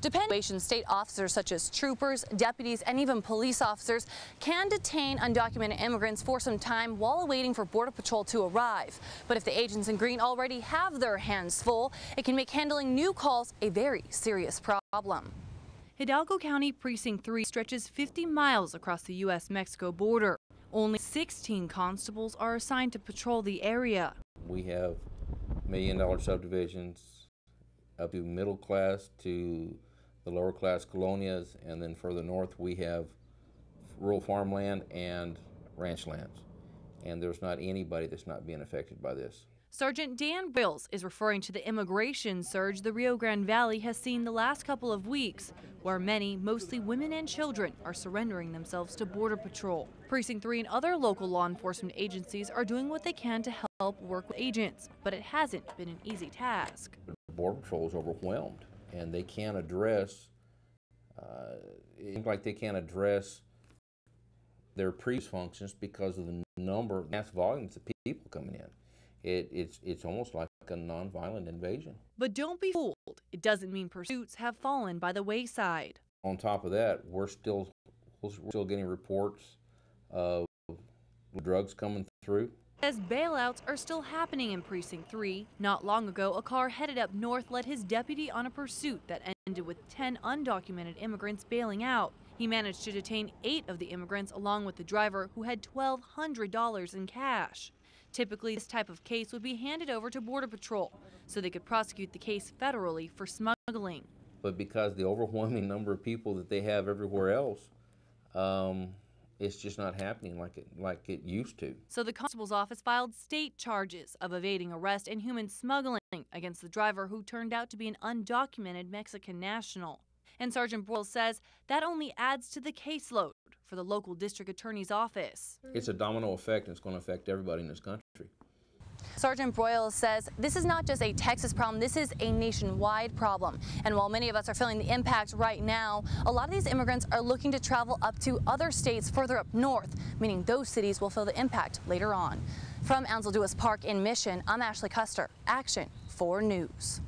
Depending, state officers such as troopers, deputies, and even police officers can detain undocumented immigrants for some time while waiting for Border Patrol to arrive. But if the agents in green already have their hands full, it can make handling new calls a very serious problem. Hidalgo County Precinct 3 stretches 50 miles across the U.S.-Mexico border. Only 16 constables are assigned to patrol the area. We have million-dollar subdivisions up to middle class to the lower class colonias, and then further north we have rural farmland and ranch lands. And there's not anybody that's not being affected by this. Sergeant Dan Bills is referring to the immigration surge the Rio Grande Valley has seen the last couple of weeks, where many, mostly women and children, are surrendering themselves to Border Patrol. Precinct 3 and other local law enforcement agencies are doing what they can to help work with agents, but it hasn't been an easy task. Border Patrol is overwhelmed, and they can't address, it seems like they can't address their previous functions because of the number, mass volumes of people coming in. It's almost like a nonviolent invasion. But don't be fooled. It doesn't mean pursuits have fallen by the wayside. On top of that, we're still getting reports of drugs coming through. As bailouts are still happening in Precinct 3, not long ago, a car headed up north led his deputy on a pursuit that ended with 10 undocumented immigrants bailing out. He managed to detain 8 of the immigrants along with the driver, who had $1,200 in cash. Typically, this type of case would be handed over to Border Patrol so they could prosecute the case federally for smuggling. But because the overwhelming number of people that they have everywhere else, it's just not happening like it used to. So the constable's office filed state charges of evading arrest and human smuggling against the driver, who turned out to be an undocumented Mexican national. And Sergeant Broyle says that only adds to the caseload for the local district attorney's office. It's a domino effect, and it's going to affect everybody in this country. Sergeant Broyle says this is not just a Texas problem, this is a nationwide problem. And while many of us are feeling the impact right now, a lot of these immigrants are looking to travel up to other states further up north, meaning those cities will feel the impact later on. From Anzalduas Park in Mission, I'm Ashley Custer, Action 4 News.